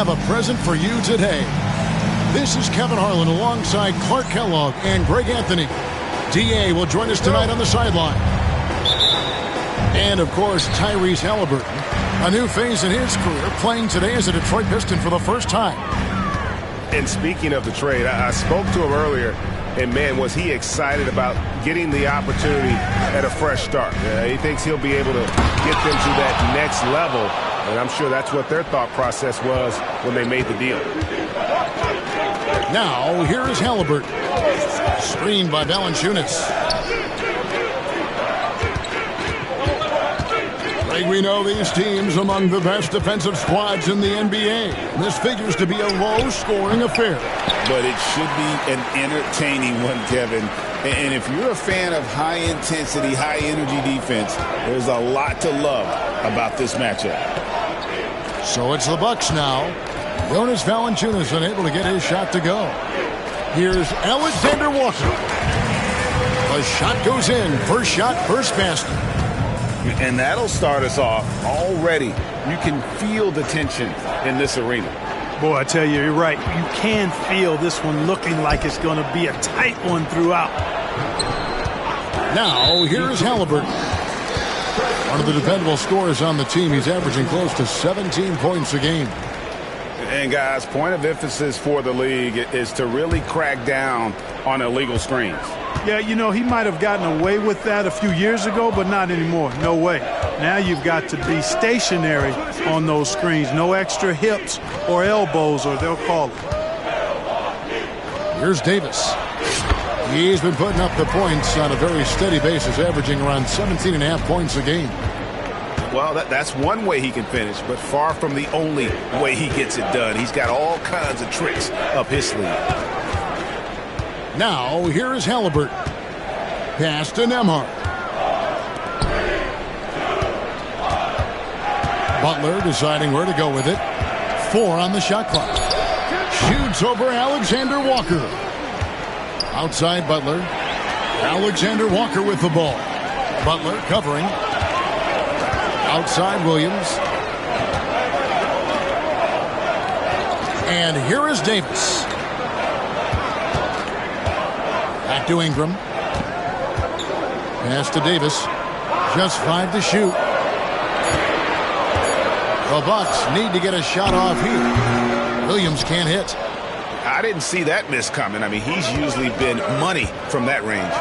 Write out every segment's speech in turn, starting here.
have a present for you today. This is Kevin Harlan alongside Clark Kellogg and Greg Anthony. D.A. will join us tonight on the sideline. And, of course, Tyrese Halliburton, a new phase in his career, playing today as a Detroit Piston for the first time. And speaking of the trade, I spoke to him earlier, and, man, was he excited about getting the opportunity at a fresh start. He thinks he'll be able to get them to that next level, and I'm sure that's what their thought process was when they made the deal. Now, here is Halliburton. Screened by Valanciunas. Greg, we know these teams among the best defensive squads in the NBA. This figures to be a low-scoring affair. But it should be an entertaining one, Kevin. And if you're a fan of high-intensity, high-energy defense, there's a lot to love about this matchup. So it's the Bucks now. Jonas Valanciunas unable to get his shot to go. Here's Alexander Walker. The shot goes in. First shot, first basket. And that'll start us off already. You can feel the tension in this arena. Boy, I tell you, you're right. You can feel this one looking like it's going to be a tight one throughout. Now, here's Halliburton. One of the dependable scorers on the team. He's averaging close to 17 points a game. And, guys, point of emphasis for the league is to really crack down on illegal screens. Yeah, you know, he might have gotten away with that a few years ago, but not anymore. No way. Now you've got to be stationary on those screens. No extra hips or elbows, or they'll call it. Here's Davis. He's been putting up the points on a very steady basis, averaging around 17.5 points a game. Well, that's one way he can finish, but far from the only way he gets it done. He's got all kinds of tricks up his sleeve. Now, here is Halliburton. Pass to Nembhard. Butler deciding where to go with it. 4 on the shot clock. Shoots over Alexander Walker. Outside Butler. Alexander Walker with the ball. Butler covering. Outside Williams. And here is Davis. Back to Ingram. Pass to Davis. Just 5 to shoot. The Bucks need to get a shot off here. Williams can't hit. I didn't see that miss coming. I mean, he's usually been money from that range.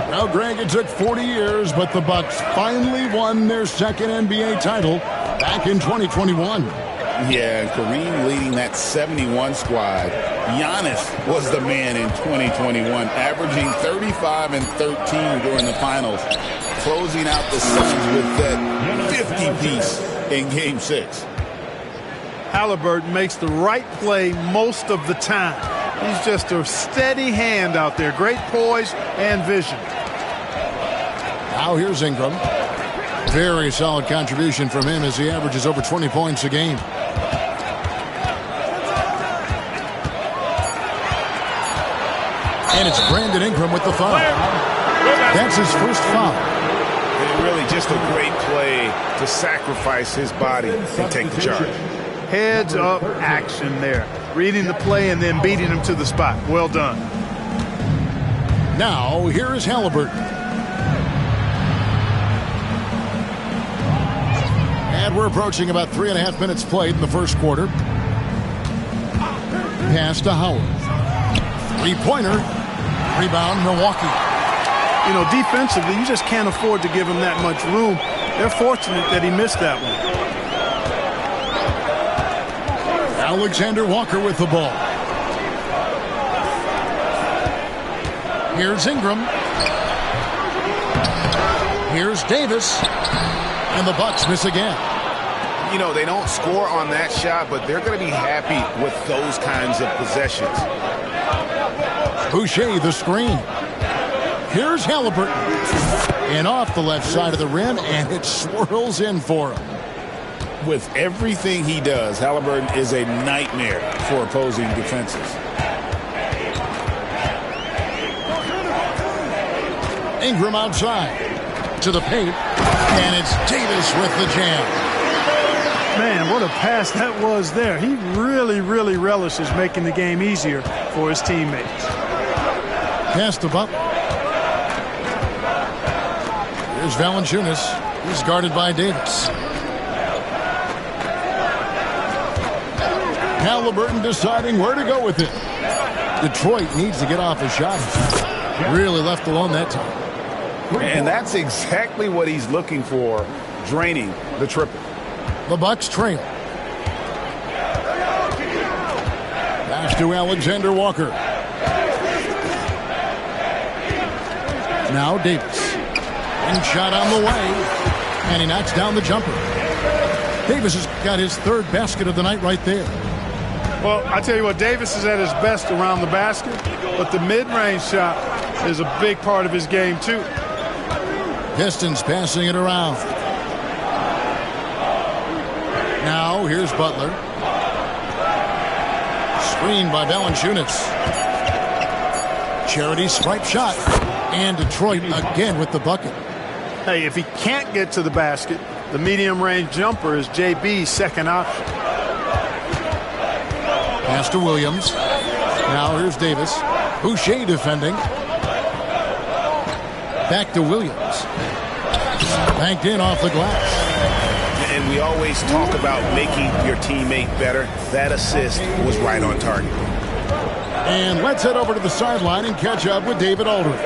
Well, Greg, it took 40 years, but the Bucks finally won their second NBA title back in 2021. Yeah, and Kareem leading that 71 squad. Giannis was the man in 2021, averaging 35 and 13 during the finals, closing out the Suns with that 50-piece in Game 6. Halliburton makes the right play most of the time. He's just a steady hand out there. Great poise and vision. Now here's Ingram. Very solid contribution from him as he averages over 20 points a game. And it's Brandon Ingram with the foul. That's his first foul. And really just a great play to sacrifice his body and take the charge. Heads up action there. Reading the play and then beating him to the spot. Well done. Now here is Halliburton. And we're approaching about 3.5 minutes played in the first quarter. Pass to Howard. Three-pointer. Rebound, Milwaukee. You know, defensively, you just can't afford to give him that much room. They're fortunate that he missed that one. Alexander Walker with the ball. Here's Ingram. Here's Davis. And the Bucks miss again. You know, they don't score on that shot, but they're going to be happy with those kinds of possessions. Boucher the screen. Here's Halliburton. And off the left side of the rim, and it swirls in for him. With everything he does, Halliburton is a nightmare for opposing defenses. Ingram outside to the paint, and it's Davis with the jam. Man, what a pass that was there. He really, really relishes making the game easier for his teammates. Pass to Butler. Here's Valanciunas. He's guarded by Davis. Halliburton deciding where to go with it. Detroit needs to get off a shot. Really left alone that time. And that's exactly what he's looking for, draining the triple. The Bucks trail. Pass to Alexander Walker. Now Davis. And shot on the way. And he knocks down the jumper. Davis has got his third basket of the night right there. Well, I tell you what, Davis is at his best around the basket, but the mid-range shot is a big part of his game, too. Pistons passing it around. Now, here's Butler. Screened by Valanciunas. Charity stripe shot. And Detroit again with the bucket. Hey, if he can't get to the basket, the medium-range jumper is JB's second option. Pass to Williams. Now here's Davis. Boucher defending. Back to Williams. Banked in off the glass. And we always talk about making your teammate better. That assist was right on target. And let's head over to the sideline and catch up with David Aldridge.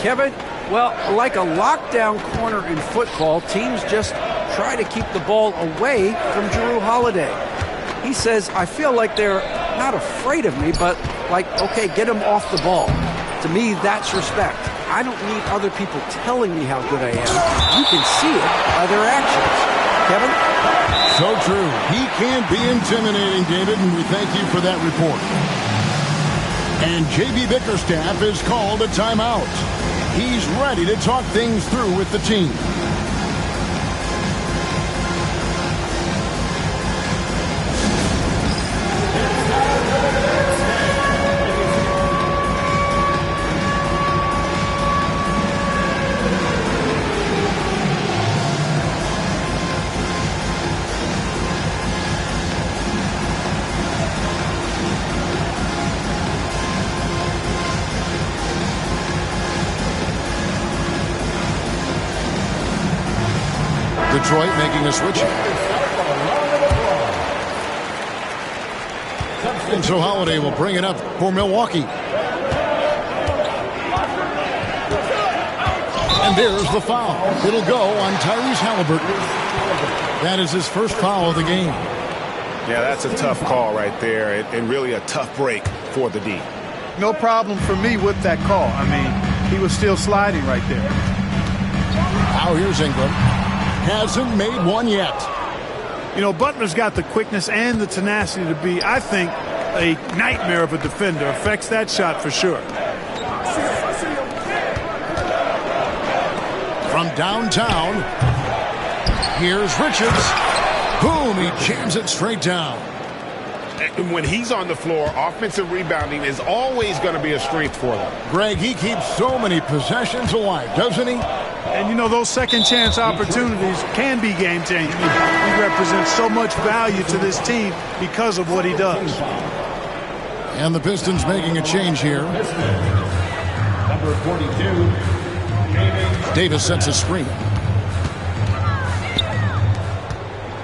Kevin, well, like a lockdown corner in football, teams just try to keep the ball away from Jrue Holiday. He says, I feel like they're not afraid of me, but like, okay, get him off the ball. To me, that's respect. I don't need other people telling me how good I am. You can see it by their actions. Kevin? So true. He can be intimidating, David, and we thank you for that report. And J.B. Bickerstaff is called a timeout. He's ready to talk things through with the team. Detroit making a switch. And so Holiday will bring it up for Milwaukee. And there's the foul. It'll go on Tyrese Halliburton. That is his first foul of the game. Yeah, that's a tough call right there, and really a tough break for the D. No problem for me with that call. I mean, he was still sliding right there. Now here's Ingram. Hasn't made one yet. You know, Butler's got the quickness and the tenacity to be, I think, a nightmare of a defender. Affects that shot for sure. From downtown, here's Richards. Boom, he jams it straight down. And when he's on the floor, offensive rebounding is always going to be a strength for them. Greg, he keeps so many possessions alive, doesn't he? And, you know, those second-chance opportunities can be game-changing. He represents so much value to this team because of what he does. And the Pistons making a change here. Number 42. Davis sets a screen.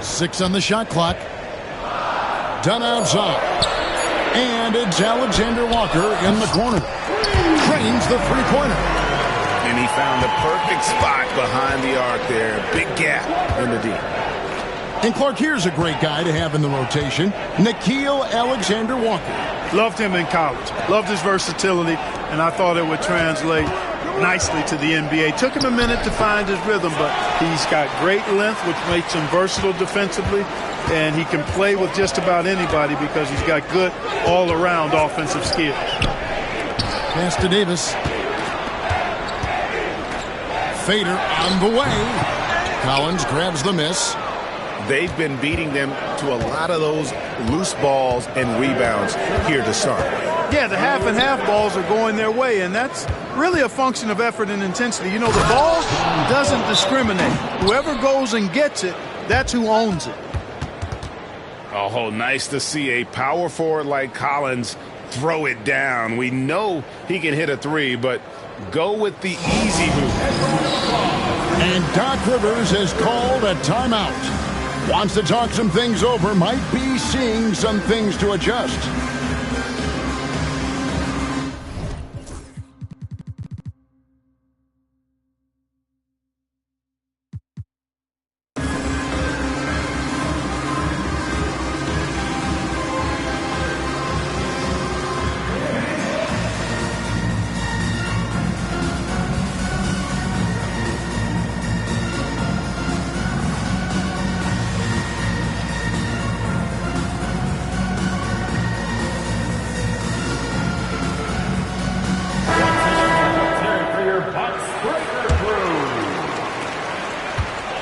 6 on the shot clock. Done outside. And it's Alexander Walker in the corner. Trains the three-pointer. And he found the perfect spot behind the arc there. Big gap in the D. And Clark, here's a great guy to have in the rotation. Nickeil Alexander Walker. Loved him in college. Loved his versatility, and I thought it would translate nicely to the NBA. Took him a minute to find his rhythm, but he's got great length, which makes him versatile defensively, and he can play with just about anybody because he's got good all-around offensive skills. Pass to Davis. Fader on the way. Collins grabs the miss. They've been beating them to a lot of those loose balls and rebounds here to start. Yeah, the half-and-half balls are going their way, and that's really a function of effort and intensity. You know, the ball doesn't discriminate. Whoever goes and gets it That's who owns it. Oh, nice to see a power forward like Collins throw it down. We know he can hit a three, but go with the easy hoop. And Doc Rivers has called a timeout. Wants to talk some things over, might be seeing some things to adjust.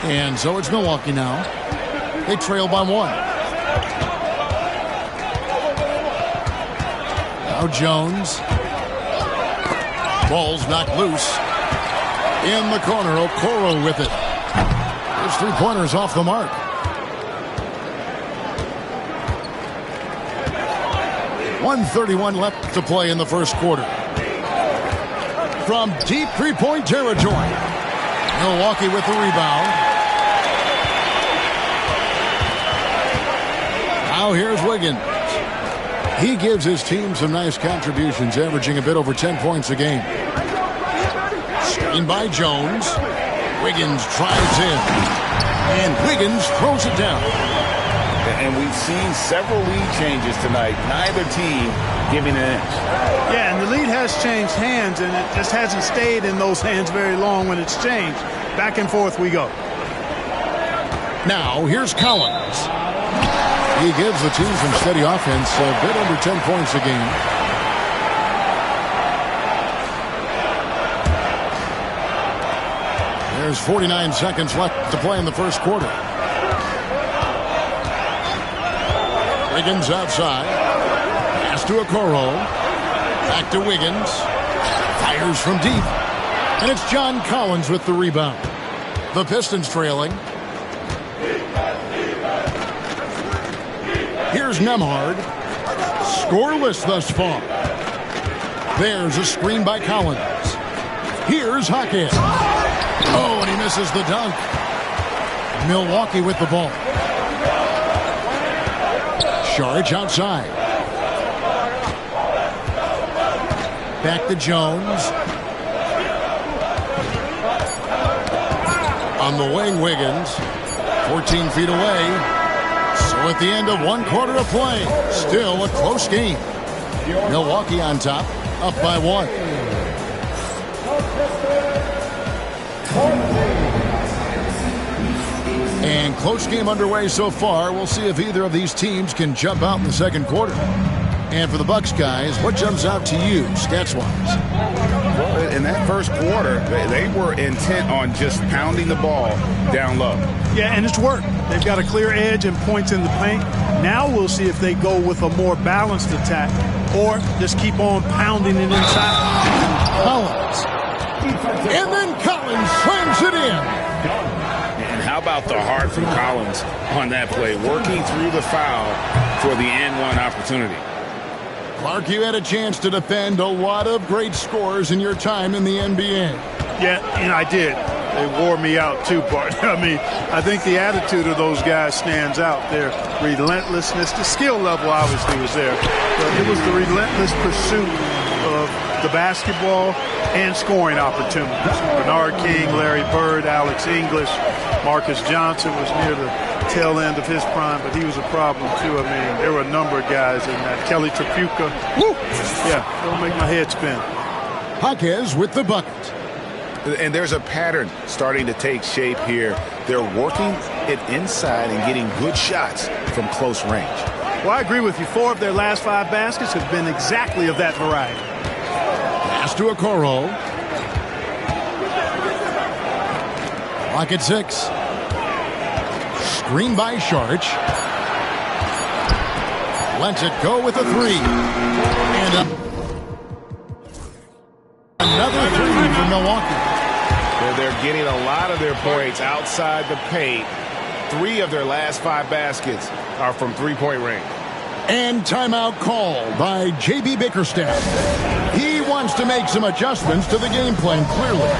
And so it's Milwaukee now. They trail by 1. Now Jones. Ball's knocked loose. In the corner, Okoro with it. There's 3 pointers off the mark. .131 left to play in the first quarter. From deep three-point territory. Milwaukee with the rebound. Now here's Wiggins. He gives his team some nice contributions, averaging a bit over 10 points a game. Screen by Jones. Wiggins tries in. And Wiggins throws it down. And we've seen several lead changes tonight. Neither team giving an inch. Yeah, and the lead has changed hands, and it just hasn't stayed in those hands very long when it's changed. Back and forth we go. Now here's Collins. He gives the team some steady offense, a bit under 10 points a game. There's 49 seconds left to play in the first quarter. Wiggins outside. Pass to Okoro. Back to Wiggins. Fires from deep. And it's John Collins with the rebound. The Pistons trailing. Here's Nemhard. Scoreless thus far. There's a screen by Collins. Here's Hackett. Oh, and he misses the dunk. Milwaukee with the ball. Saric outside. Back to Jones. On the wing, Wiggins. 14 feet away. So at the end of 1 quarter of play, still a close game. Milwaukee on top, up by 1. And close game underway so far. We'll see if either of these teams can jump out in the second quarter. And for the Bucks guys, what jumps out to you, stats-wise? Well, in that first quarter, they were intent on just pounding the ball down low. Yeah, and it's worked. They've got a clear edge and points in the paint. Now we'll see if they go with a more balanced attack or just keep on pounding it inside. Collins. And then Collins slams it in. And how about the heart from Collins on that play, working through the foul for the and-one opportunity. Clark, you had a chance to defend a lot of great scores in your time in the NBA. Yeah, and I did. They wore me out too, Bart. I mean, I think the attitude of those guys stands out. Their relentlessness, the skill level obviously was there, but it was the relentless pursuit of the basketball and scoring opportunities. Bernard King, Larry Bird, Alex English, Marcus Johnson was near the tail end of his prime, but he was a problem too. I mean, there were a number of guys in that. Kelly Tripucka. Woo! Yeah, don't make my head spin. Jaquez with the bucket. And there's a pattern starting to take shape here. They're working it inside and getting good shots from close range. Well, I agree with you. 4 of their last 5 baskets have been exactly of that variety. Pass to Okoro. Clock at 6. Screen by Saric. Lets it go with a 3. And another 3 for Milwaukee. They're getting a lot of their points outside the paint 3 of their last 5 baskets are from three-point range. And timeout called by J.B. Bickerstaff. He wants to make some adjustments to the game plan, clearly.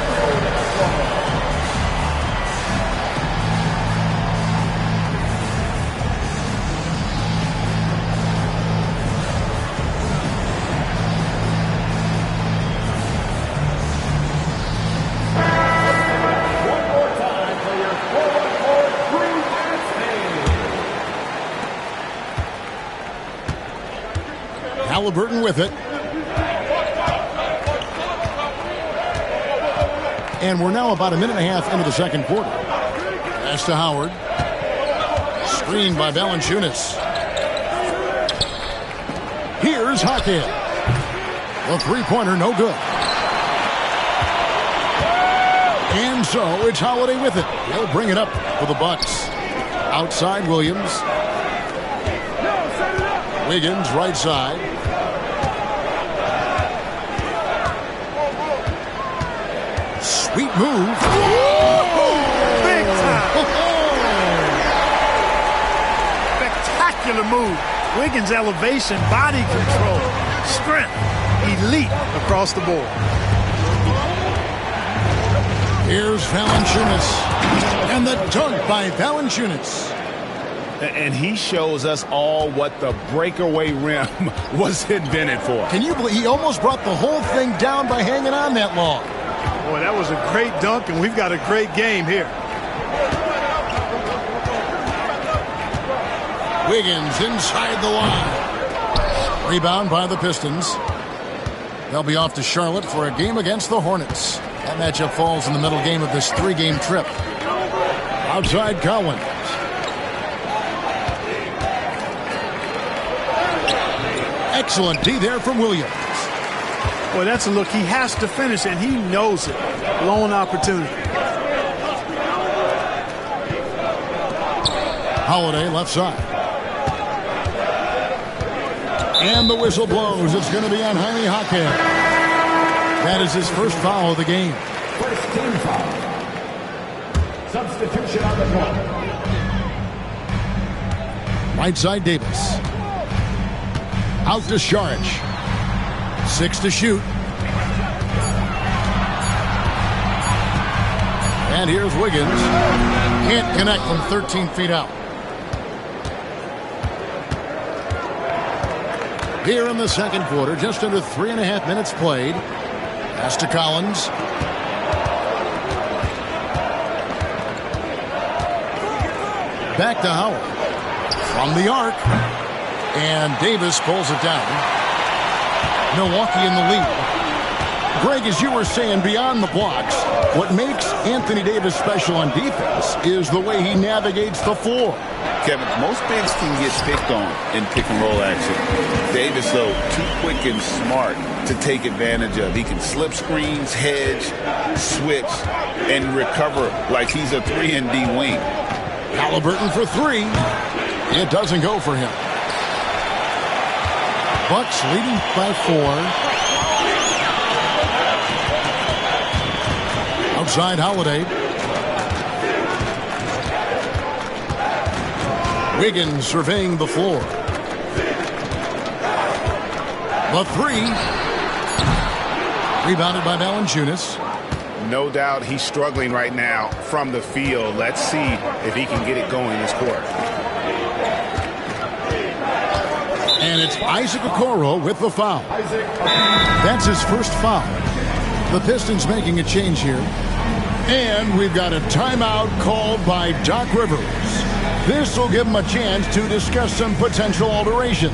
Halliburton with it. And we're now about a minute and a half into the second quarter. Pass to Howard. Screened by Valanciunas. Here's Hackett. The three-pointer, no good. And so it's Holiday with it. He'll bring it up for the Bucks. Outside Williams. Wiggins, right side. Sweet move. Big time. Spectacular move. Wiggins' elevation, body control, strength, elite across the board. Here's Valanciunas. And the dunk by Valanciunas. And he shows us all what the breakaway rim was invented for. Can you believe he almost brought the whole thing down by hanging on that long? Boy, that was a great dunk, and we've got a great game here. Wiggins inside the line. Rebound by the Pistons. They'll be off to Charlotte for a game against the Hornets. That matchup falls in the middle game of this 3-game trip. Outside Collins. Excellent D there from Williams. Boy, that's a look he has to finish, and he knows it. Lone opportunity. Holiday left side. And the whistle blows. It's going to be on Jaime Hackett. That is his first foul of the game. First team foul. Substitution on the floor. Right side Davis. Out to Saric. 6 to shoot. And here's Wiggins. Can't connect from 13 feet out. Here in the second quarter, just under 3.5 minutes played. Pass to Collins. Back to Howard. From the arc. And Davis pulls it down. Milwaukee in the lead. Greg, as you were saying, beyond the blocks, what makes Anthony Davis special on defense is the way he navigates the floor. Kevin, most bigs can get picked on in pick-and-roll action. Davis, though, too quick and smart to take advantage of. He can slip screens, hedge, switch, and recover like he's a 3-and-D wing. Halliburton for 3. It doesn't go for him. Bucks leading by 4. Outside Holiday. Wiggins surveying the floor. The 3. Rebounded by Valanciunas. No doubt he's struggling right now from the field. Let's see if he can get it going this quarter. And it's Isaac Okoro with the foul. That's his first foul. The Pistons making a change here. And we've got a timeout called by Doc Rivers. This will give him a chance to discuss some potential alterations.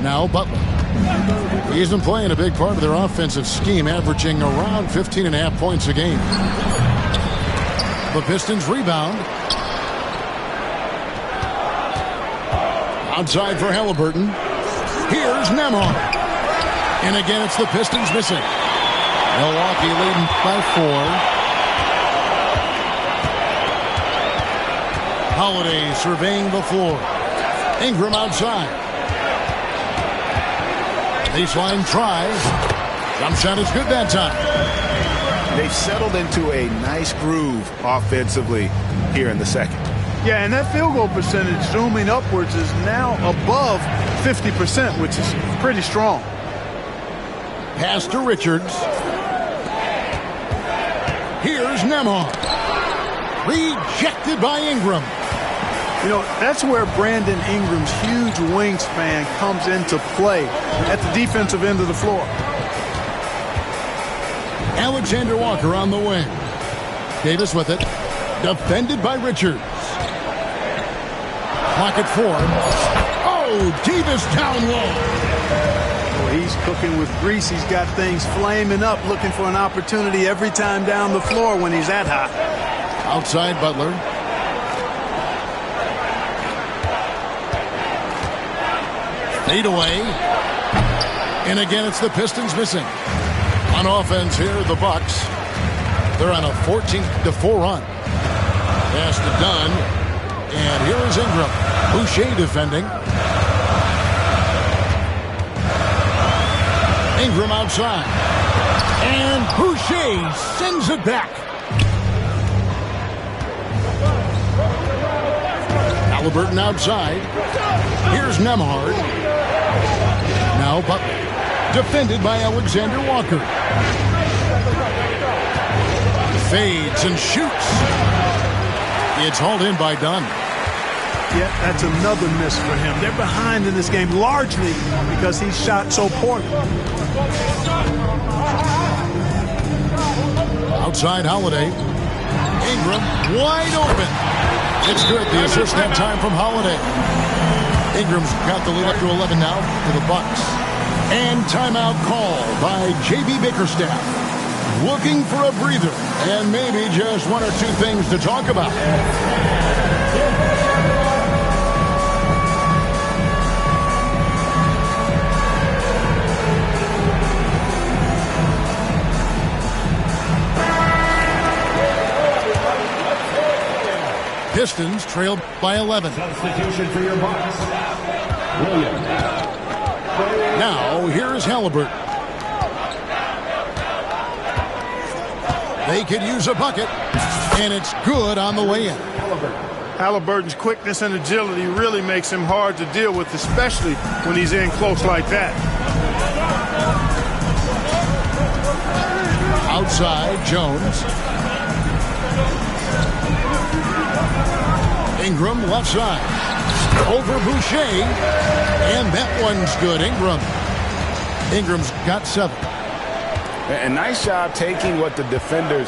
Now Butler. He's been playing a big part of their offensive scheme, averaging around 15.5 points a game. The Pistons rebound. Outside for Halliburton. Here's Nembhard. And again, it's the Pistons missing. Milwaukee leading by 4. Holiday surveying the floor. Ingram outside. Baseline tries. Jump shot is good that time. They've settled into a nice groove offensively here in the second. Yeah, and that field goal percentage zooming upwards is now above 50%, which is pretty strong. Pass to Richards. Here's Nembhard. Rejected by Ingram. You know, that's where Brandon Ingram's huge wingspan comes into play at the defensive end of the floor. Alexander Walker on the wing. Davis with it. Defended by Richards. Clock at 4. Oh, Davis down low. Well, he's cooking with grease. He's got things flaming up, looking for an opportunity every time down the floor when he's that hot. Outside Butler. Fade away. And again, it's the Pistons missing. On offense here, the Bucks. They're on a 14-4 run. Pass to Dunn. And here is Ingram. Boucher defending. Ingram outside. And Boucher sends it back. Halliburton outside. Here's Nembhard. Now Butler. Defended by Alexander Walker. Fades and shoots. It's hauled in by Dunn. Yeah, that's another miss for him. They're behind in this game largely because he shot so poorly. Outside Holiday. Ingram wide open. It's good. The assist that time from Holiday. Ingram's got the lead up to 11 now for the Bucks. And timeout call by J.B. Bickerstaff. Looking for a breather and maybe just one or two things to talk about. Pistons trailed by 11. Substitution for your Bucks. Williams. Now, here's Halliburton. They could use a bucket, and it's good on the way in. Halliburton's quickness and agility really makes him hard to deal with, especially when he's in close like that. Outside, Jones. Ingram left side. Over Boucher. And that one's good. Ingram's got 7. A nice job taking what the defenders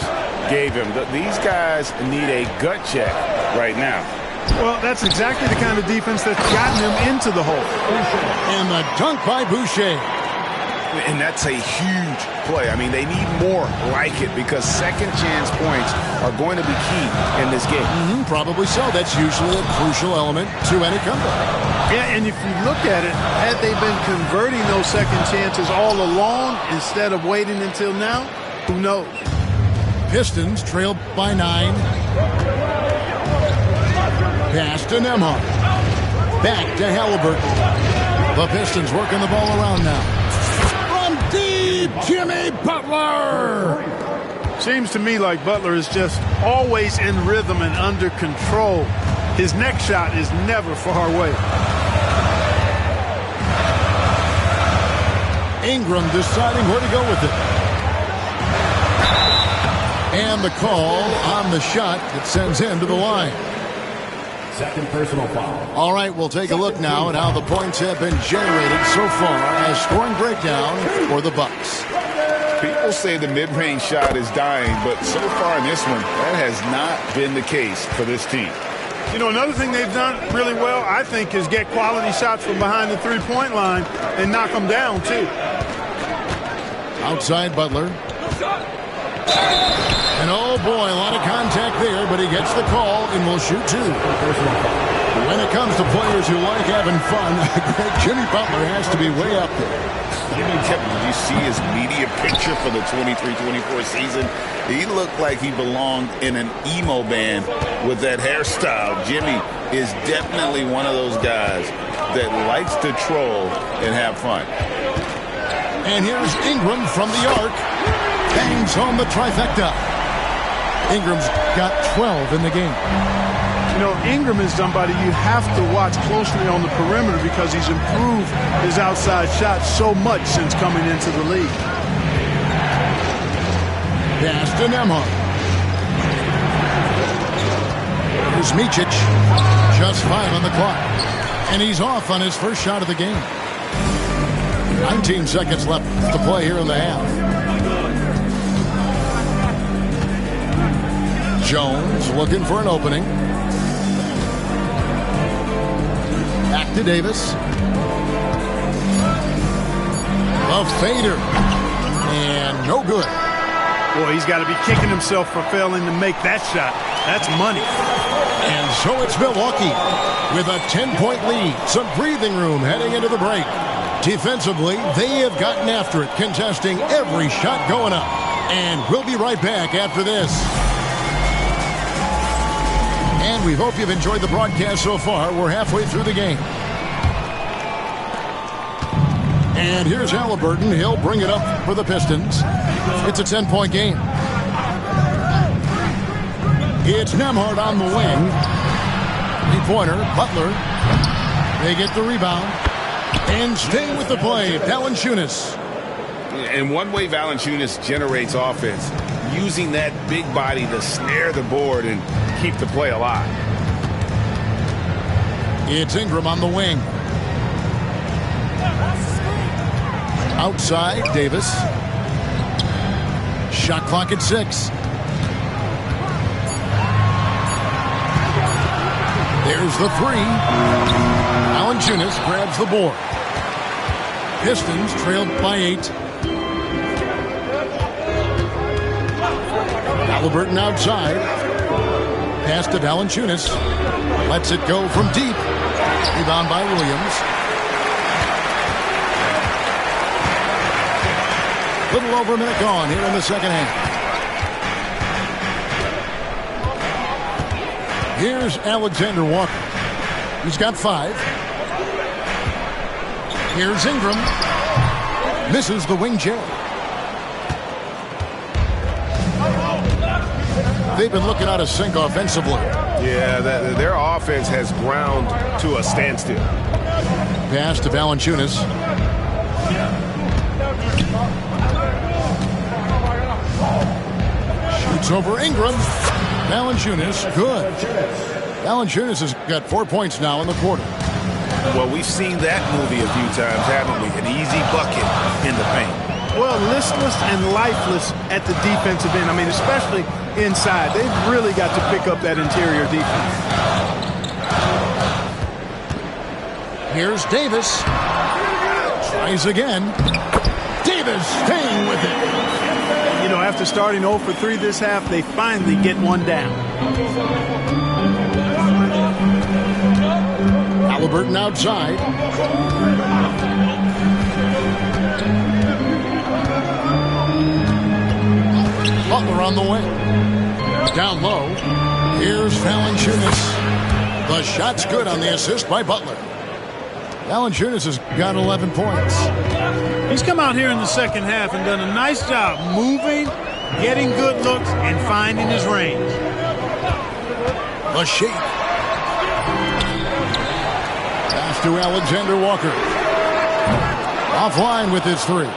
gave him. These guys need a gut check right now. Well, that's exactly the kind of defense that's gotten him into the hole. And the dunk by Boucher. And that's a huge play. I mean, they need more like it because second chance points are going to be key in this game. Probably so. That's usually a crucial element to any comeback. Yeah, and if you look at it, had they been converting those second chances all along instead of waiting until now, who knows? Pistons trailed by 9. Pass to Nembhard. Back to Halliburton. The Pistons working the ball around now. From deep, Jimmy Butler. Seems to me like Butler is just always in rhythm and under control. His next shot is never far away. Ingram deciding where to go with it. And the call on the shot that sends him to the line. Second personal foul. All right, we'll take a look now at how the points have been generated so far as scoring breakdown for the Bucks. People say the mid-range shot is dying, but so far in this one, that has not been the case for this team. You know, another thing they've done really well, I think, is get quality shots from behind the three-point line and knock them down, too. Outside Butler. And oh boy, a lot of contact there, but he gets the call and will shoot two. When it comes to players who like having fun, Jimmy Butler has to be way up there. You see his media picture for the 23-24 season. He looked like he belonged in an emo band with that hairstyle. Jimmy is definitely one of those guys that likes to troll and have fun. And here's Ingram from the arc. Bangs home the trifecta. Ingram's got 12 in the game. You know, Ingram is somebody you have to watch closely on the perimeter because he's improved his outside shot so much since coming into the league. Pass to Nembhard. Here's Micic. Just 5 on the clock. And he's off on his first shot of the game. 19 seconds left to play here in the half. Jones looking for an opening. Back to Davis. A fader. And no good. Boy, he's got to be kicking himself for failing to make that shot. That's money. And so it's Milwaukee with a 10-point lead. Some breathing room heading into the break. Defensively, they have gotten after it, contesting every shot going up. And we'll be right back after this. And we hope you've enjoyed the broadcast so far. We're halfway through the game. And here's Halliburton. He'll bring it up for the Pistons. It's a 10-point game. It's Nembhard on the wing. Three-pointer, Butler. They get the rebound. And staying with the play, Valanciunas. And one way Valanciunas generates offense, using that big body to snare the board and keep the play alive. It's Ingram on the wing. Outside, Davis. Shot clock at 6. There's the 3. Valanciunas grabs the board. Pistons trailed by 8. Halliburton outside. Pass to Valanciunas. Lets it go from deep. Rebound by Williams. Little over a minute gone here in the second half. Here's Alexander Walker. He's got 5. Here's Ingram. Misses the wing J. They've been looking out of sync offensively. Yeah, their offense has ground to a standstill. Pass to Valanciunas. Shoots over Ingram. Valanciunas, good. Valanciunas has got 4 points now in the quarter. Well, we've seen that movie a few times, haven't we? An easy bucket in the paint. Well, listless and lifeless at the defensive end. I mean, especially inside. They've really got to pick up that interior defense. Here's Davis. Tries again. Davis staying with it. You know, after starting 0 for 3 this half, they finally get one down. Halliburton outside. Butler on the wing. Down low. Here's Valanciunas. The shot's good on the assist by Butler. Valanciunas has got 11 points. He's come out here in the second half and done a nice job moving, getting good looks, and finding his range. The shake. Pass to Alexander Walker. Offline with his 3.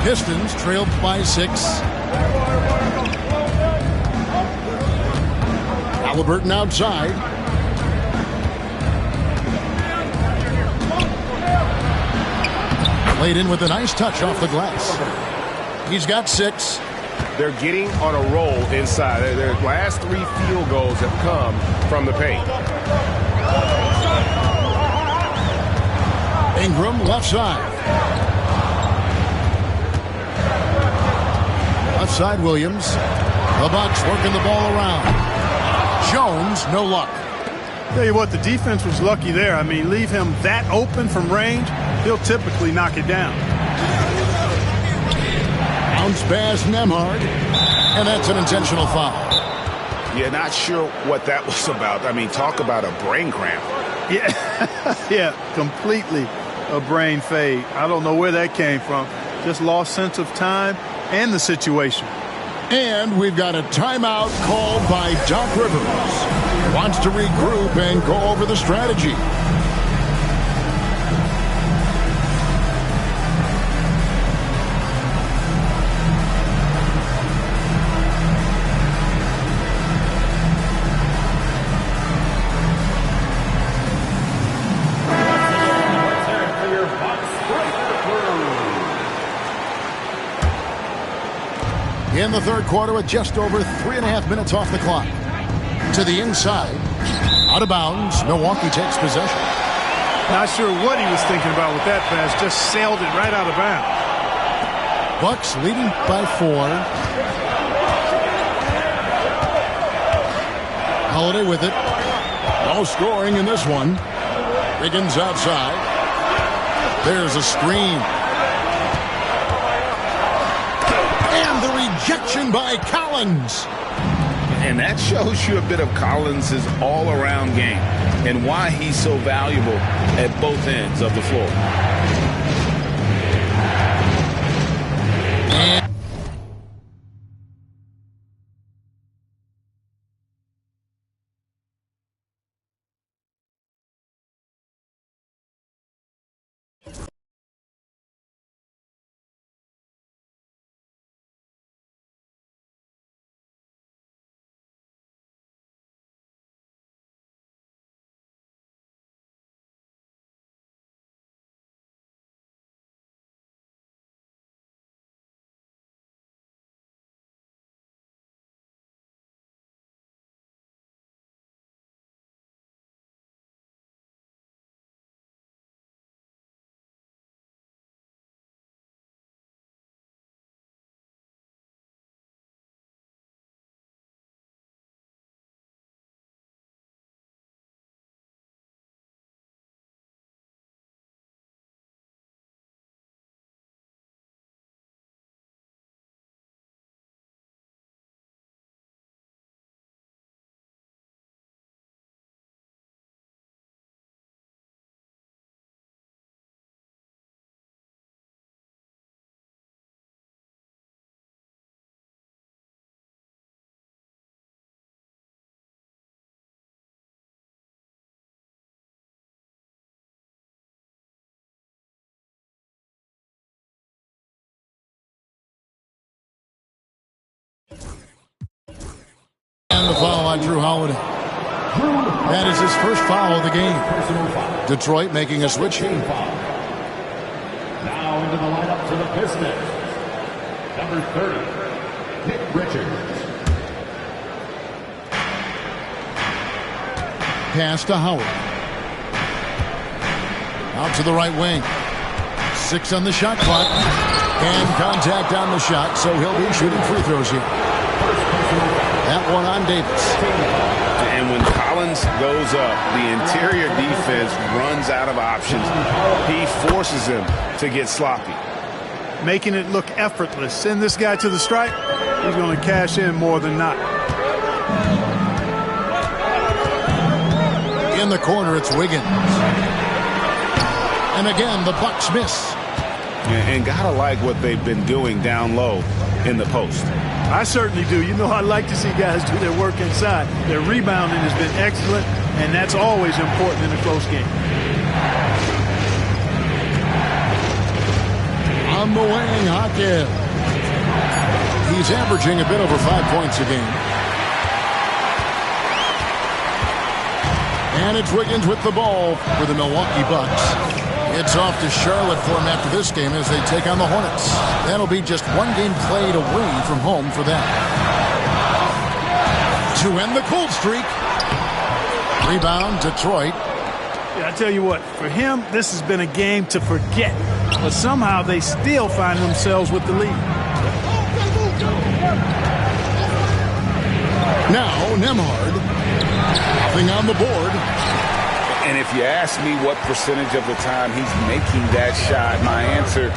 Pistons trailed by 6. Halliburton outside. Laid in with a nice touch off the glass. He's got 6. They're getting on a roll inside. Their last 3 field goals have come from the paint. Ingram left side. Left side, Williams. The Bucks working the ball around. Jones, no luck. Tell you what, the defense was lucky there. I mean, leave him that open from range, he'll typically knock it down. Bounce pass, Nemhard. And that's an intentional foul. Yeah, not sure what that was about. I mean, talk about a brain cramp. Yeah, yeah, completely a brain fade. I don't know where that came from. Just lost sense of time and the situation. And we've got a timeout called by Doc Rivers. Wants to regroup and go over the strategy. In the third quarter with just over 3.5 minutes off the clock. To the inside. Out of bounds. Milwaukee takes possession. Not sure what he was thinking about with that pass. Just sailed it right out of bounds. Bucks leading by 4. Holiday with it. No scoring in this one. Wiggins outside. There's a screen. Rejection by Collins. And that shows you a bit of Collins' all-around game and why he's so valuable at both ends of the floor. And the foul on Drew Holiday. That is his first foul of the game. Detroit making a switch. Now into the lineup for the Pistons. Number 30, Nick Richards. Pass to Howard. Out to the right wing. 6 on the shot clock. And contact on the shot, so he'll be shooting free throws here. That one on Davis. And when Collins goes up, the interior defense runs out of options. He forces him to get sloppy. Making it look effortless. Send this guy to the stripe. He's going to cash in more than not. In the corner, it's Wiggins. And again, the Bucks miss. And gotta like what they've been doing down low in the post. I certainly do. You know, I like to see guys do their work inside. Their rebounding has been excellent, and that's always important in a close game. On the wing, Hockett. He's averaging a bit over 5 points a game. And it's Wiggins with the ball for the Milwaukee Bucks. It's off to Charlotte for them after this game as they take on the Hornets. That'll be just one game played away from home for them. To end the cold streak. Rebound, Detroit. Yeah, I tell you what, for him, this has been a game to forget. But somehow they still find themselves with the lead. Now Nembhard. Nothing on the board. And if you ask me what percentage of the time he's making that shot, my answer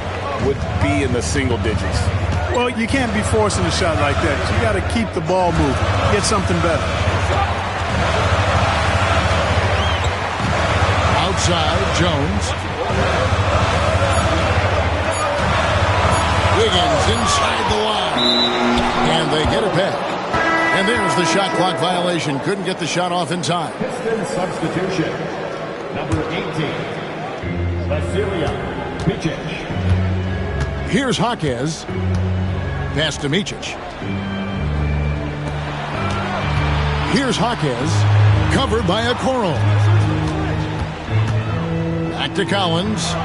would be in the single digits. Well, you can't be forcing a shot like that. You got to keep the ball moving. Get something better. Outside, Jones. Wiggins inside the line. And they get it back. And there's the shot clock violation. Couldn't get the shot off in time. Pistons substitution. Number 18, Vasilija Micic. Here's Jaquez. Pass to Micic. Here's Jaquez. Covered by Okoro. Back to Collins.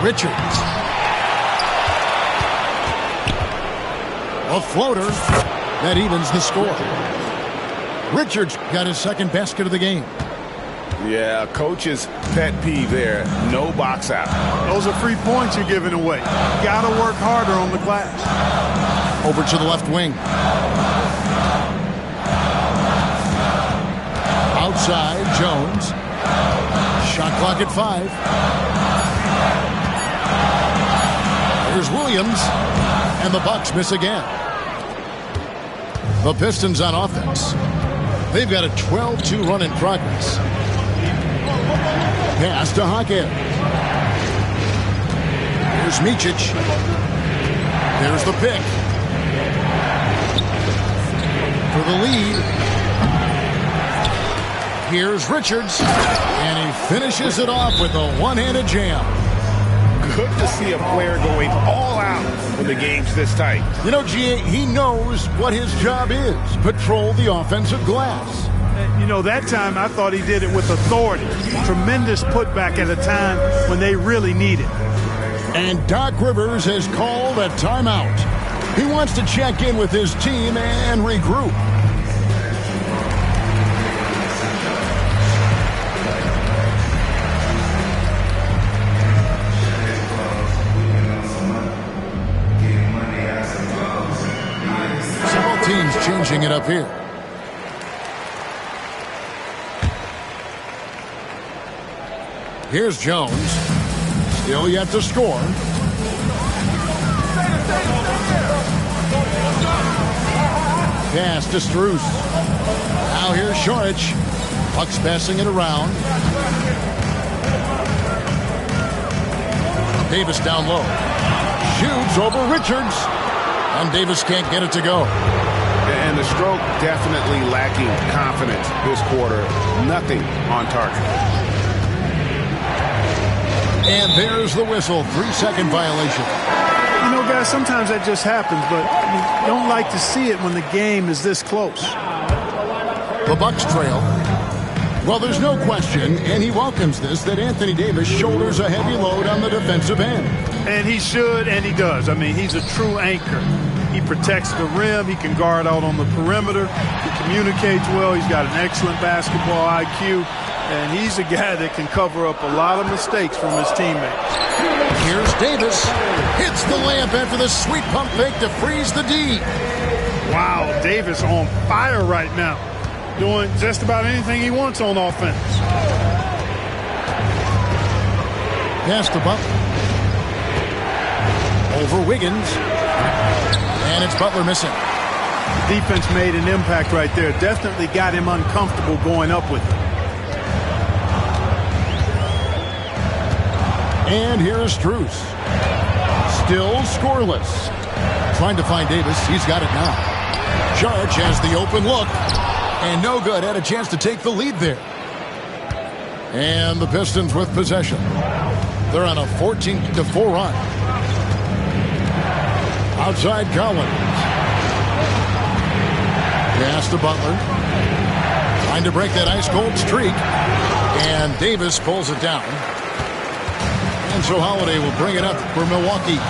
Richards. A floater. That evens the score. Richards got his second basket of the game. Yeah, coach's pet peeve there. No box out. Those are free points you're giving away. Got to work harder on the glass. Over to the left wing. Outside, Jones. Shot clock at 5. Here's Williams. And the Bucks miss again. The Pistons on offense. They've got a 12-2 run in progress. Pass to Jaquez. Here's Micic. There's the pick. For the lead. Here's Richards. And he finishes it off with a one-handed jam. Good to see a player going all out when the game's this tight. You know, G.A., he knows what his job is. Patrol the offensive glass. You know, that time I thought he did it with authority. Tremendous putback at a time when they really need it. And Doc Rivers has called a timeout. He wants to check in with his team and regroup. Several teams changing it up here. Here's Jones. Still yet to score. Pass to Strus. Now here's Šorić. Bucks passing it around. Davis down low. Shoots over Richards. And Davis can't get it to go. And the stroke definitely lacking confidence this quarter. Nothing on target. And there's the whistle. 3-second violation. You know, guys, sometimes that just happens, but you don't like to see it when the game is this close. The Bucks trail. Well, there's no question, and he welcomes this, that Anthony Davis shoulders a heavy load on the defensive end. And he should, and he does. I mean, he's a true anchor. He protects the rim. He can guard out on the perimeter. He communicates well. He's got an excellent basketball IQ. And he's a guy that can cover up a lot of mistakes from his teammates. Here's Davis. Hits the layup after the sweet pump fake to freeze the D. Wow, Davis on fire right now. Doing just about anything he wants on offense. Pass to Butler. Over Wiggins. And it's Butler missing. Defense made an impact right there. Definitely got him uncomfortable going up with it. And here's Strus. Still scoreless. Trying to find Davis. He's got it now. Šorić has the open look. And no good. Had a chance to take the lead there. And the Pistons with possession. They're on a 14-4 run. Outside Collins. Pass to Butler. Trying to break that ice-cold streak. And Davis pulls it down. And so Holiday will bring it up for Milwaukee.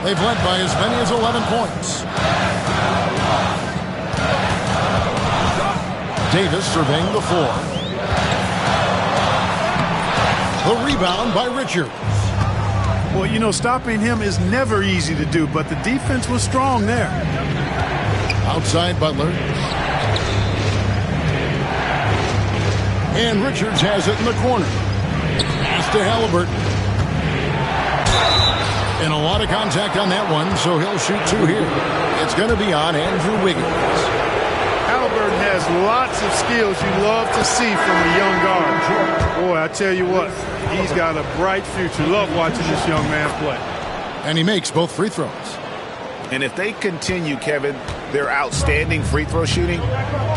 They've led by as many as 11 points. Davis surveying the floor. The rebound by Richards. Well, you know, stopping him is never easy to do, but the defense was strong there. Outside Butler. And Richards has it in the corner. Pass to Halliburton. And a lot of contact on that one, so he'll shoot two here. It's going to be on Andrew Wiggins. Halliburton has lots of skills you love to see from a young guard. Boy, I tell you what, he's got a bright future. Love watching this young man play. And he makes both free throws. And if they continue, Kevin, their outstanding free throw shooting,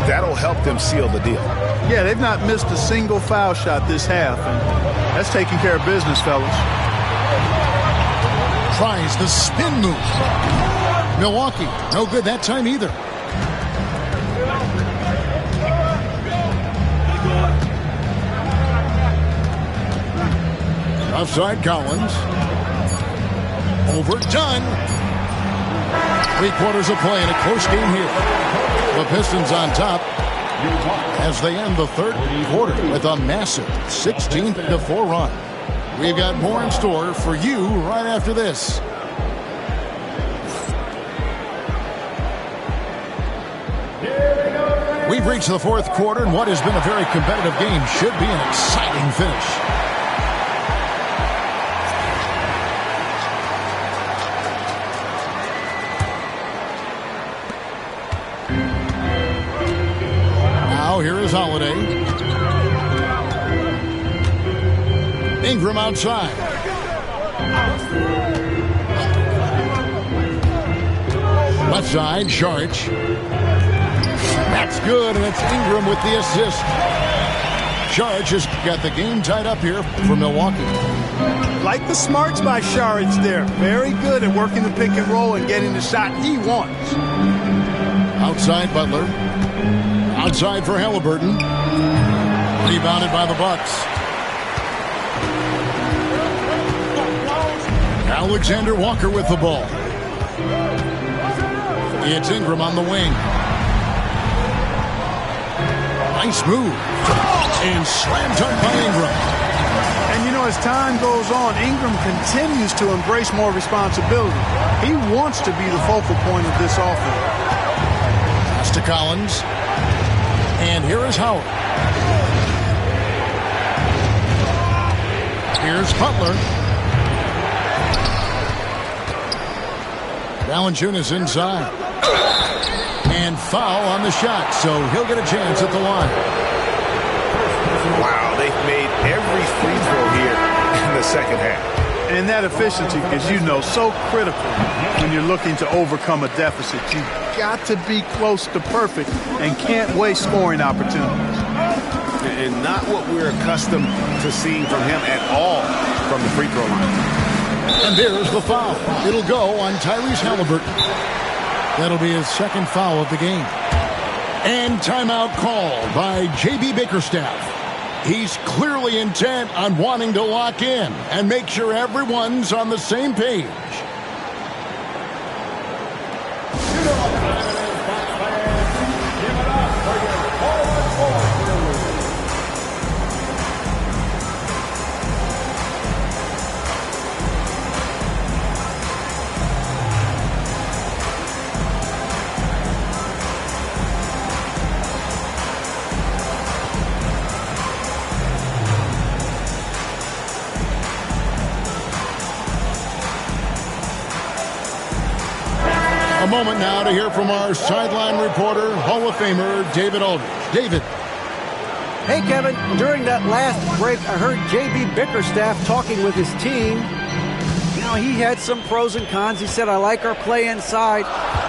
that'll help them seal the deal. Yeah, they've not missed a single foul shot this half, and that's taking care of business, fellas. Tries the spin move. Milwaukee, no good that time either. Offside Collins. Overdone. 3/4 of play in a close game here. The Pistons on top as they end the third quarter with a massive 16-4 run. We've got more in store for you right after this. We've reached the fourth quarter, and what has been a very competitive game should be an exciting finish. Now here is Holiday. Ingram outside. Left side, Saric. That's good, and it's Ingram with the assist. Saric has got the game tied up here for Milwaukee. Like the smarts by Saric there. Very good at working the pick and roll and getting the shot he wants. Outside Butler. Outside for Halliburton. Rebounded by the Bucks. Alexander Walker with the ball. It's Ingram on the wing. Nice move. And slam dunk by Ingram. And you know, as time goes on, Ingram continues to embrace more responsibility. He wants to be the focal point of this offense. Pass to Collins. And here is Howard. Here's Butler. Valanciunas inside. And foul on the shot, so he'll get a chance at the line. Wow, they've made every free throw here in the second half. And that efficiency, as you know, so critical when you're looking to overcome a deficit. You've got to be close to perfect and can't waste scoring opportunities. And not what we're accustomed to seeing from him at all from the free throw line. And there's the foul. It'll go on Tyrese Halliburton. That'll be his second foul of the game. And timeout called by J.B. Bickerstaff. He's clearly intent on wanting to lock in and make sure everyone's on the same page. A moment now to hear from our sideline reporter, Hall of Famer David Aldridge. David. Hey, Kevin. During that last break, I heard J.B. Bickerstaff talking with his team. You know, he had some pros and cons. He said, I like our play inside.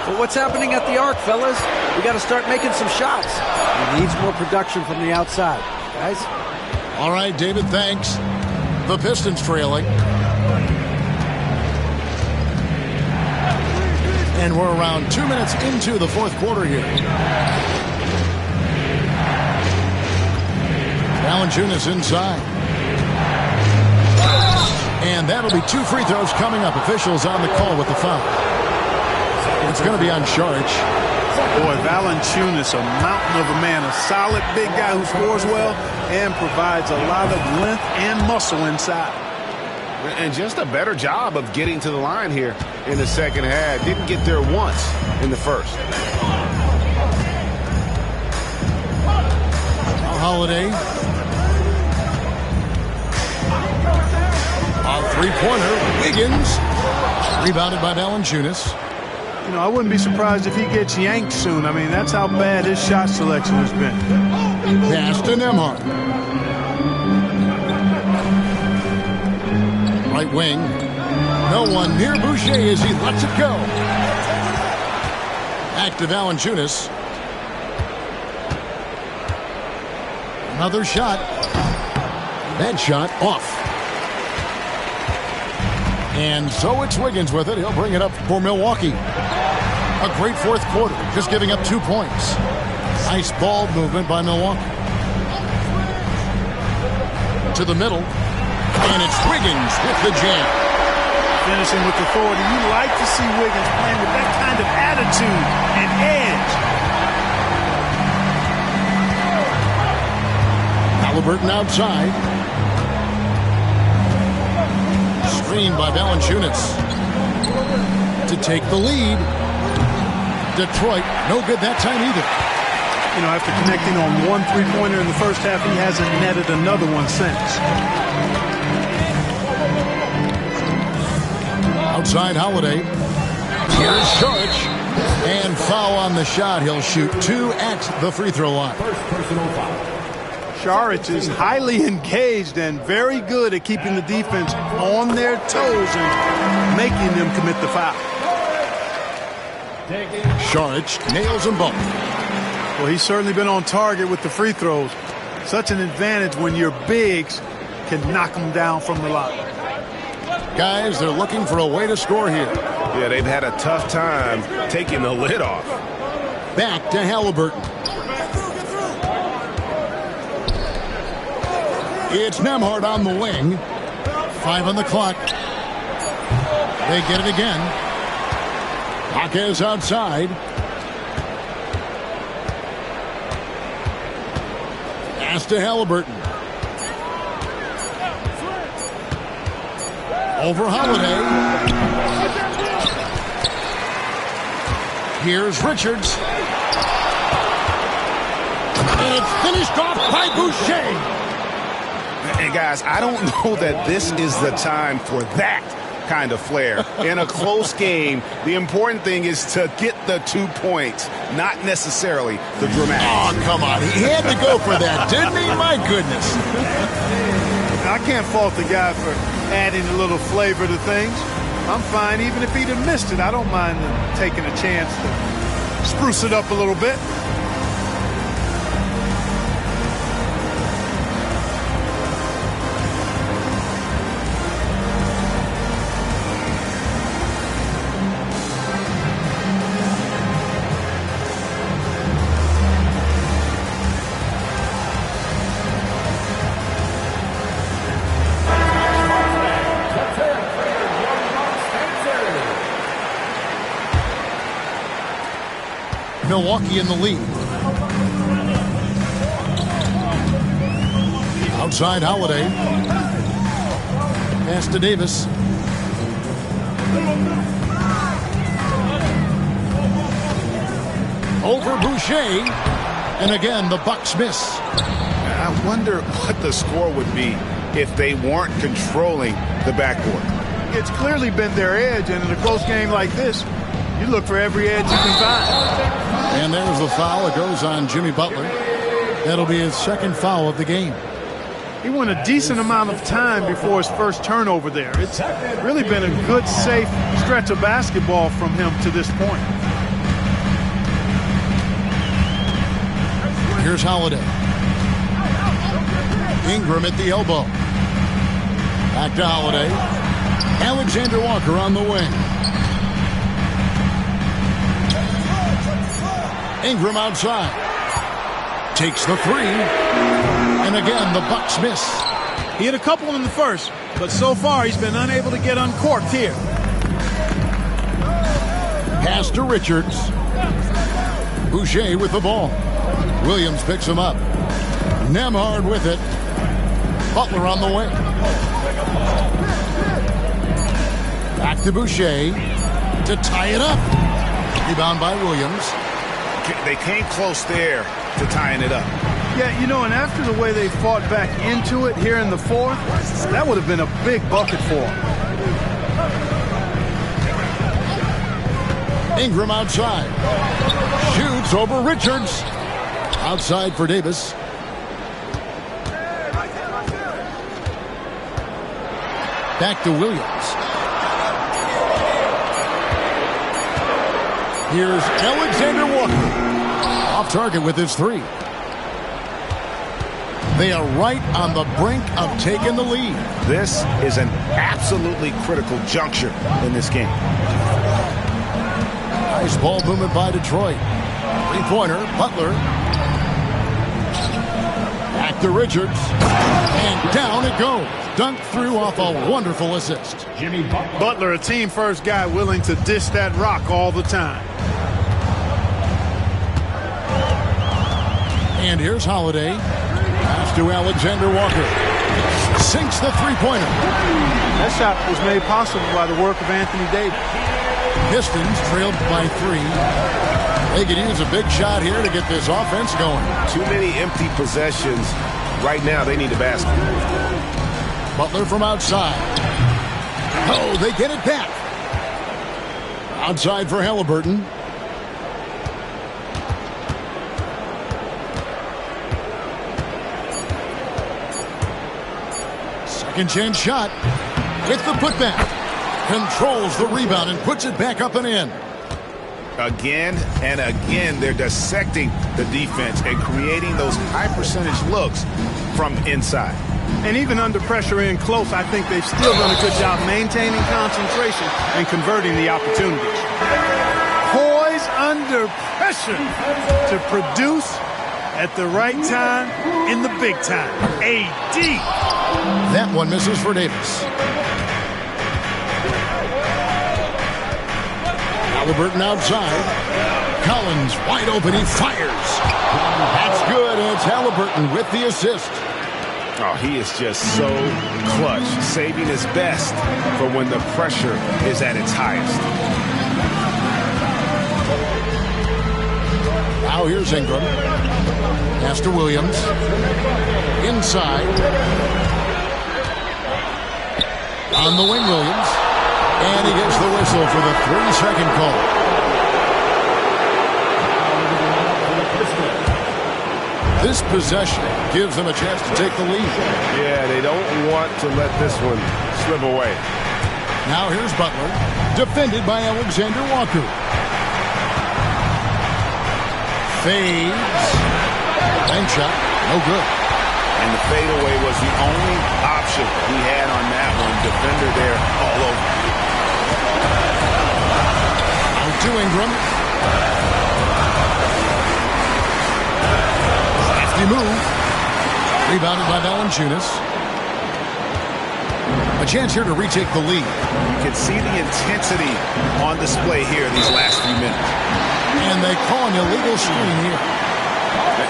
But what's happening at the arc, fellas? We got to start making some shots. He needs more production from the outside. Guys? All right, David, thanks. The Pistons trailing. And we're around 2 minutes into the fourth quarter here. Valanciunas inside. And that'll be two free throws coming up. Officials on the call with the foul. It's going to be on Saric. Boy, Valanciunas, a mountain of a man, a solid big guy who scores well and provides a lot of length and muscle inside. And just a better job of getting to the line here in the second half. Didn't get there once in the first. Holiday. A three-pointer. Wiggins. Rebounded by Valanciunas. You know, I wouldn't be surprised if he gets yanked soon. I mean, that's how bad his shot selection has been. Pass to Nembhard. Right wing. No one near Boucher as he lets it go. Back to Valanciunas. Another shot. That shot off. And so it's Wiggins with it. He'll bring it up for Milwaukee. A great fourth quarter, just giving up 2 points. Nice ball movement by Milwaukee. To the middle. And it's Wiggins with the jam. Finishing with authority. You like to see Wiggins playing with that kind of attitude and edge. Halliburton outside. Screened by Valanciunas to take the lead. Detroit, no good that time either. You know, after connecting on one three-pointer in the first half, he hasn't netted another one since. Outside Holiday. Here's Saric. And foul on the shot. He'll shoot 2 at the free throw line. First personal foul. Saric is highly engaged and very good at keeping the defense on their toes and making them commit the foul. Saric nails them both. Well, he's certainly been on target with the free throws. Such an advantage when your bigs can knock them down from the line. Guys, they're looking for a way to score here. Yeah, they've had a tough time taking the lid off. Back to Halliburton. It's Nembhard on the wing. 5 on the clock. They get it again. Jaquez outside. Pass to Halliburton. Over Holiday. Here's Richards. And it's finished off by Boucher. And guys, I don't know that this is the time for that kind of flair. In a close game, the important thing is to get the 2 points, not necessarily the dramatics. Oh, come on. He had to go for that, didn't he? My goodness. I can't fault the guy for adding a little flavor to things. I'm fine even if he'd have missed it. I don't mind taking a chance to spruce it up a little bit. Milwaukee in the lead. Outside Holiday. Pass to Davis. Over Boucher. And again, the Bucks miss. I wonder what the score would be if they weren't controlling the backcourt. It's clearly been their edge, and in a close game like this, you look for every edge you can find. And there's the foul. It goes on Jimmy Butler. That'll be his second foul of the game. He went a decent amount of time before his first turnover there. It's really been a good, safe stretch of basketball from him to this point. Here's Holiday. Ingram at the elbow. Back to Holiday. Alexander Walker on the wing. Ingram outside. Takes the three. And again, the Bucks miss. He had a couple in the first, but so far he's been unable to get uncorked here. Pass to Richards. Boucher with the ball. Williams picks him up. Nembhard with it. Butler on the wing. to Boucher to tie it up. Rebound by Williams. They came close there to tying it up. Yeah, you know, and after the way they fought back into it here in the fourth, that would have been a big bucket for them. Ingram outside. Shoots over Richards. Outside for Davis. Back to Williams. Here's Alexander Walker. Off target with his three. They are right on the brink of taking the lead. This is an absolutely critical juncture in this game. Nice ball movement by Detroit. Three-pointer, Butler. Back to Richards. And down it goes. Dunked through off a wonderful assist. Jimmy Butler, a team-first guy willing to dish that rock all the time. And here's Holiday. Pass to Alexander Walker. Sinks the three-pointer. That shot was made possible by the work of Anthony Davis. Pistons trailed by 3. They could use a big shot here to get this offense going. Too many empty possessions. Right now, they need a basket. Butler from outside. Oh, they get it back. Outside for Halliburton. Second chance shot with the putback. Controls the rebound and puts it back up and in. Again and again, they're dissecting the defense and creating those high percentage looks from inside. And even under pressure in close, I think they've still done a good job maintaining concentration and converting the opportunities. Poise under pressure to produce at the right time in the big time. AD. That one misses for Davis. Halliburton outside. Collins wide open. He fires. That's good. And it's Halliburton with the assist. Oh, he is just so clutch, saving his best for when the pressure is at its highest. Now here's Ingram. Pass to Williams. Inside. On the wing, Williams. And he gets the whistle for the 3-second call. This possession gives them a chance to take the lead. Yeah, they don't want to let this one slip away. Now here's Butler, defended by Alexander Walker. Fades. Bank shot, no good. And the fadeaway was the only option he had on that one. Defender there all over. Out to Ingram. Lefty move. Rebounded by Valanciunas. A chance here to retake the lead. You can see the intensity on display here these last few minutes. And they call an illegal screen here.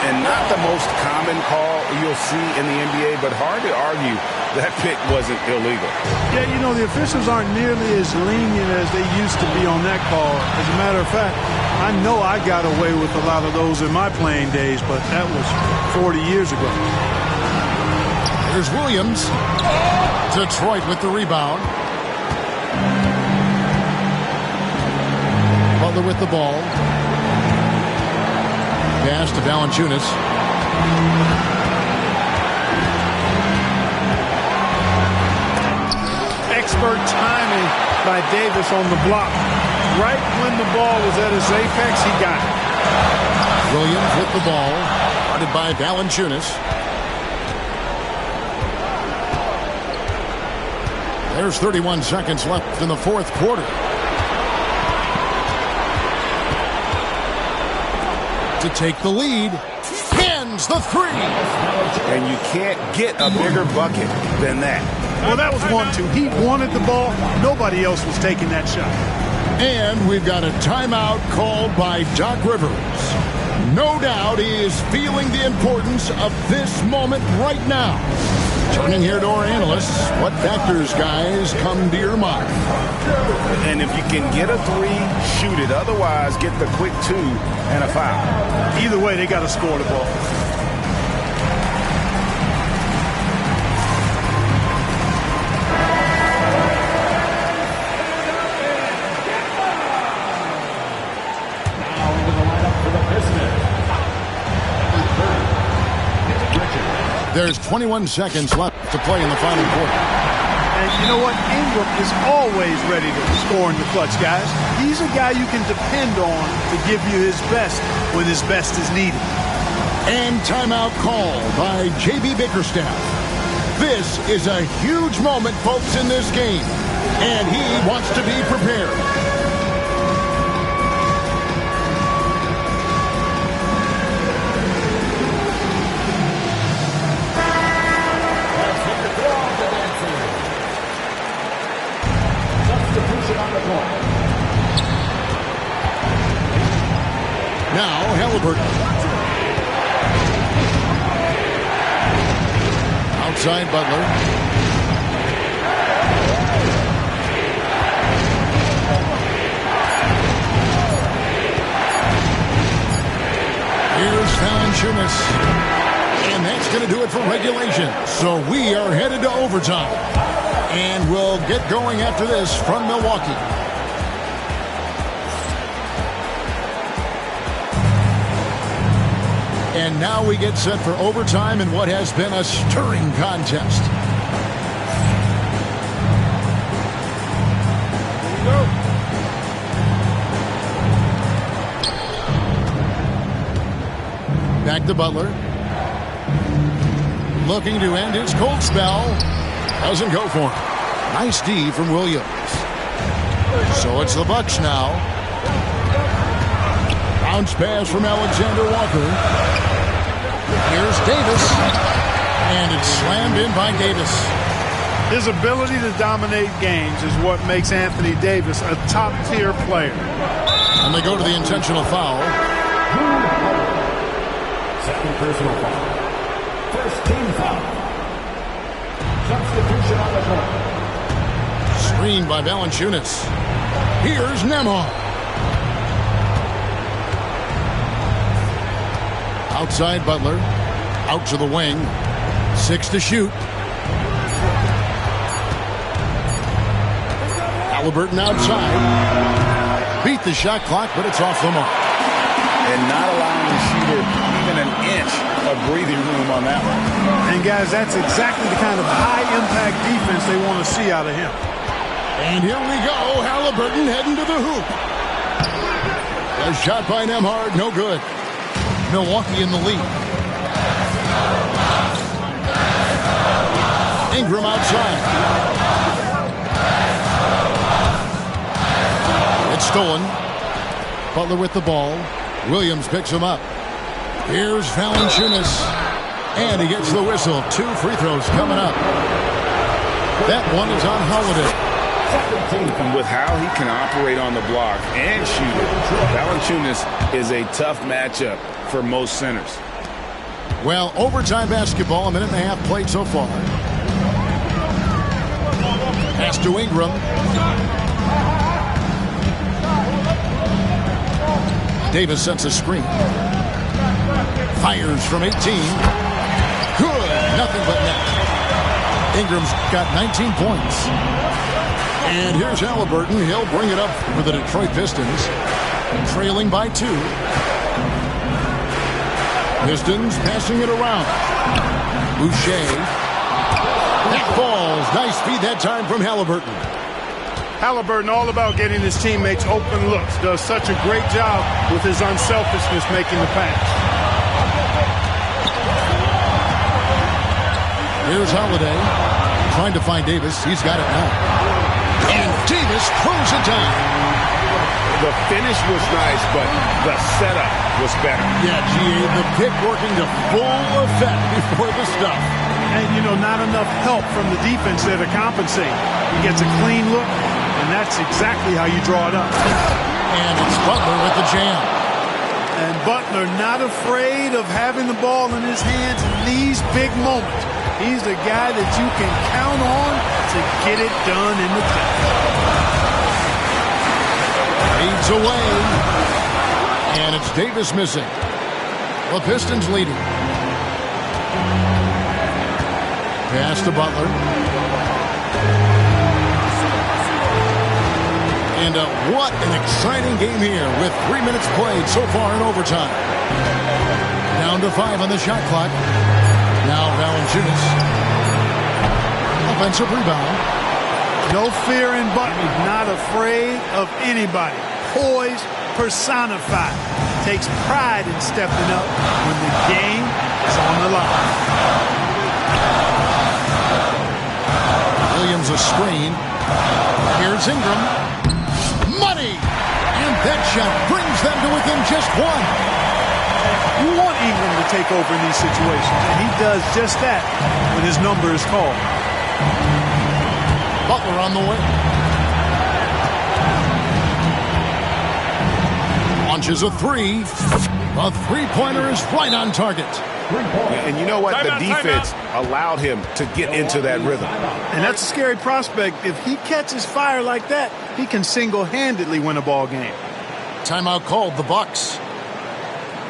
And not the most common call you'll see in the NBA, but hard to argue that pick wasn't illegal. Yeah, you know, the officials aren't nearly as lenient as they used to be on that call. As a matter of fact, I know I got away with a lot of those in my playing days, but that was 40 years ago. Here's Williams. Detroit with the rebound. Butler with the ball. Pass to Valanciunas. Expert timing by Davis on the block. Right when the ball was at its apex, he got it. Williams with the ball. Guarded by Valanciunas. There's 31 seconds left in the fourth quarter. To take the lead. Hands the three. And you can't get a bigger bucket than that. Well, that was 1-2. He wanted the ball. Nobody else was taking that shot. And we've got a timeout called by Doc Rivers. No doubt he is feeling the importance of this moment right now. Turning here to our analysts, what factors, guys, come to your mind? And if you can get a three, shoot it. Otherwise, get the quick two and a foul. Either way, they got to score the ball. Now into the lineup for the Pistons. There's 21 seconds left to play in the final quarter. And you know what? Ingram is always ready to score in the clutch, guys. He's a guy you can depend on to give you his best when his best is needed. And timeout called by J.B. Bickerstaff. This is a huge moment, folks, in this game. And he wants to be prepared. Now, Halliburton. Outside Butler. Here's Valanciunas. And that's going to do it for regulation. So we are headed to overtime. And we'll get going after this from Milwaukee. And now we get set for overtime in what has been a stirring contest. Back to Butler. Looking to end his cold spell. Doesn't go for him. Nice D from Williams. So it's the Bucks now. Bounce pass from Alexander Walker. Here's Davis. And it's slammed in by Davis. His ability to dominate games is what makes Anthony Davis a top-tier player. And they go to the intentional foul. Second personal foul. First team foul. Substitution on the court. Screened by Valanciunas. Here's Nembhard. Outside Butler. Out to the wing. 6 to shoot. Halliburton outside. Beat the shot clock, but it's off the mark. And not allowing the shooter even an inch of breathing room on that one. And, guys, that's exactly the kind of high-impact defense they want to see out of him. And here we go. Halliburton heading to the hoop. A shot by Nembhard, no good. Milwaukee in the lead. Ingram outside. It's stolen. Butler with the ball. Williams picks him up. Here's Valanciunas. And he gets the whistle. 2 free throws coming up. That one is on Holiday. With how he can operate on the block and shoot it, Valanciunas is a tough matchup for most centers. Well, overtime basketball, a minute and a half played so far. Pass to Ingram. Davis sets a screen. Fires from 18. Good. Nothing but net. Ingram's got 19 points. And here's Halliburton. He'll bring it up for the Detroit Pistons. Trailing by 2. Pistons passing it around. Boucher. That falls. Nice speed that time from Halliburton. Halliburton all about getting his teammates open looks. Does such a great job with his unselfishness making the pass. Here's Holiday. Trying to find Davis. He's got it now. And Davis throws it down. The finish was nice, but the setup was better. Yeah, G.A., the pick working to full effect before the stuff. And, you know, not enough help from the defense there to compensate. He gets a clean look, and that's exactly how you draw it up. And it's Butler with the jam. And Butler not afraid of having the ball in his hands in these big moments. He's the guy that you can count on to get it done in the clutch. Fades away. And it's Davis missing. The Pistons leading. Pass to Butler. And what an exciting game here with 3 minutes played so far in overtime. Down to 5 on the shot clock. Now Valanciunas. Offensive rebound. No fear in Butler. Not afraid of anybody. Poise personified. Takes pride in stepping up when the game is on the line. Williams a screen. Here's Ingram. Money! And that shot brings them to within just 1. You want Ingram to take over in these situations, and he does just that when his number is called. Butler on the way. Launches a 3. A three-pointer is right on target. And you know what? The defense allowed him to get into that rhythm. And that's a scary prospect. If he catches fire like that, he can single-handedly win a ball game. Timeout called, the Bucks.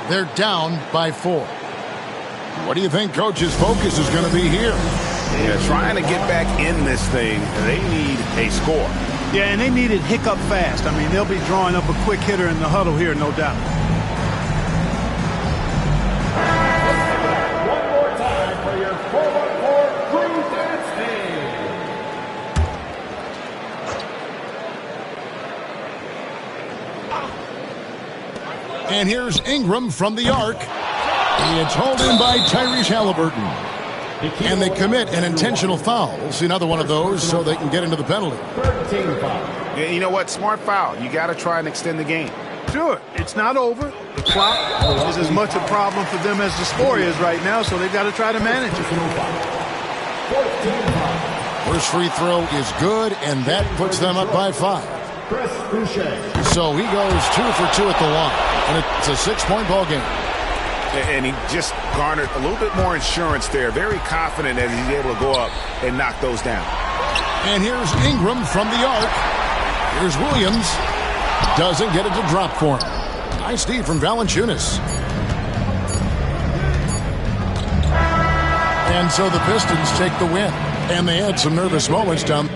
They're down by 4. What do you think Coach's focus is going to be here? Yeah, trying to get back in this thing, they need a score. Yeah, and they need it hiccup fast. I mean, they'll be drawing up a quick hitter in the huddle here, no doubt. One more time for your 4-on-4 crew dance And here's Ingram from the arc. It's hauled in by Tyrese Halliburton. And they commit an intentional foul. We'll see another one of those so they can get into the penalty. 13 foul. Yeah, you know what? Smart foul. You got to try and extend the game. Sure, it's not over. The clock is as much a problem for them as the score is right now, so they've got to try to manage it. First free throw is good, and that puts them up by 5. So he goes 2 for 2 at the line, and it's a 6-point ball game. And he just garnered a little bit more insurance there. Very confident that he's able to go up and knock those down. And here's Ingram from the arc. Here's Williams. Doesn't get it to drop for him. Nice D from Valanciunas. And so the Pistons take the win. And they had some nervous moments down.